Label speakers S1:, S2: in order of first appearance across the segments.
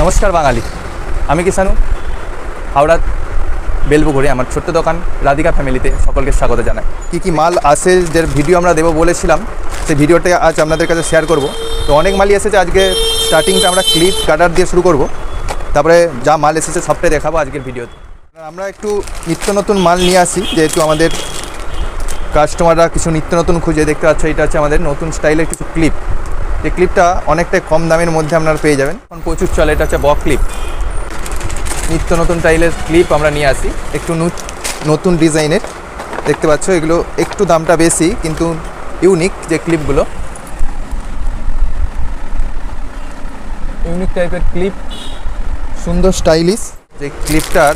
S1: নমস্কার বাঙালি, আমি কিষানু। হাওড়া বেলপুকুরে আমার ছোট্ট দোকান রাধিকা ফ্যামিলিতে সকলকে স্বাগত জানাই। কী মাল আসে যে ভিডিও আমরা দেবো বলেছিলাম, সেই ভিডিওটা আজ আপনাদের কাছে শেয়ার করব। তো অনেক মালই এসেছে, আজকে স্টার্টিংটা আমরা ক্লিপ কাটার দিয়ে শুরু করব, তারপরে যা মাল এসেছে সবটাই দেখাবো আজকের ভিডিওতে। আমরা একটু নিত্য নতুন মাল নিয়ে আসি, যেহেতু আমাদের কাস্টমাররা কিছু নিত্য নতুন খুঁজে। দেখতে পাচ্ছ, এটা হচ্ছে আমাদের নতুন স্টাইলের কিছু ক্লিপ। এই ক্লিপটা অনেকটাই কম দামের মধ্যে আপনারা পেয়ে যাবেন, কারণ প্রচুর চলে। এটা হচ্ছে বক ক্লিপ, নিত্য নতুন স্টাইলের ক্লিপ আমরা নিয়ে আসি, একটু নতুন ডিজাইনের। দেখতে পাচ্ছ, এগুলো একটু দামটা বেশি, কিন্তু ইউনিক যে ক্লিপগুলো, ইউনিক টাইপের ক্লিপ, সুন্দর স্টাইলিশ। যে ক্লিপটার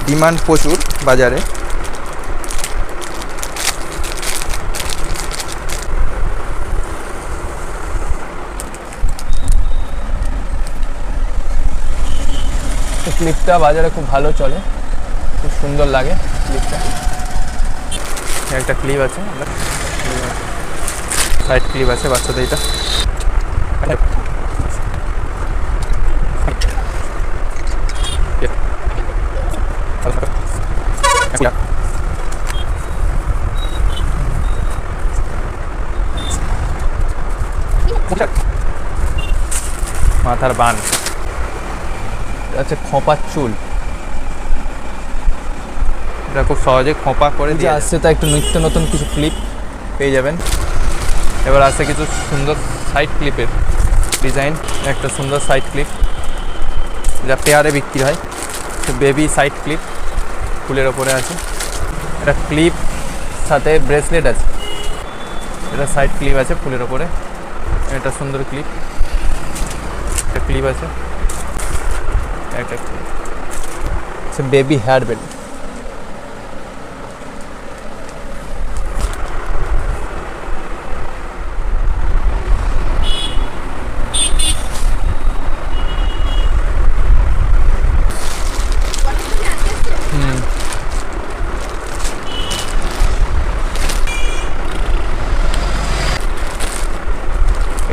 S1: ডিমান্ড প্রচুর বাজারে। ক্লিপটা বাজারে খুব ভালো চলে, খুব সুন্দর লাগে ক্লিপটা। একটা ক্লিপ আছে, সাইড ক্লিপ আছে বাচ্চাদের। এটা মাথার বান, আচ্ছা খোঁপার চুল, এটা খুব সহজে খোঁপা করে দিয়ে আসছে। তা একটু নিত্য নতুন কিছু ক্লিপ পেয়ে যাবেন। এবার আসছে কিছু সুন্দর সাইড ক্লিপের ডিজাইন। একটা সুন্দর সাইড ক্লিপ, যা পেয়ারে বিক্রি হয়, বেবি সাইড ক্লিপ, ফুলের ওপরে আছে। এটা ক্লিপ সাথে ব্রেসলেট আছে। এটা সাইড ক্লিপ আছে ফুলের ওপরে। এটা সুন্দর ক্লিপ, একটা ক্লিপ আছে, একটা বেবি হেয়ার বেল্ট।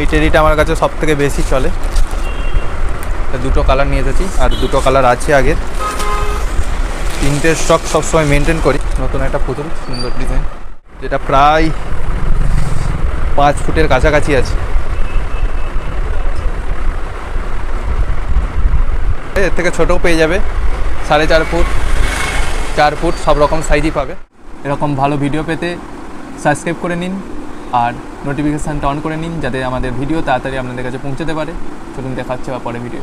S1: এই টেডিটা আমার কাছে সব থেকে বেশি চলে। দুটো কালার নিয়ে এসেছি, আর দুটো কালার আছে আগের। তিনটে স্টক সবসময় মেনটেন করি। নতুন একটা পুতুল, সুন্দর ডিজাইন, যেটা প্রায় 5 ফুটের কাছাকাছি আছে। এর থেকে ছোটও পেয়ে যাবে, 4.5 ফুট, 4 ফুট, সব রকম সাইজই পাবে। এরকম ভালো ভিডিও পেতে সাবস্ক্রাইব করে নিন আর নোটিফিকেশানটা অন করে নিন, যাতে আমাদের ভিডিও তাড়াতাড়ি আপনাদের কাছে পৌঁছাতে পারে। চলুন দেখাচ্ছে বা পরে ভিডিও।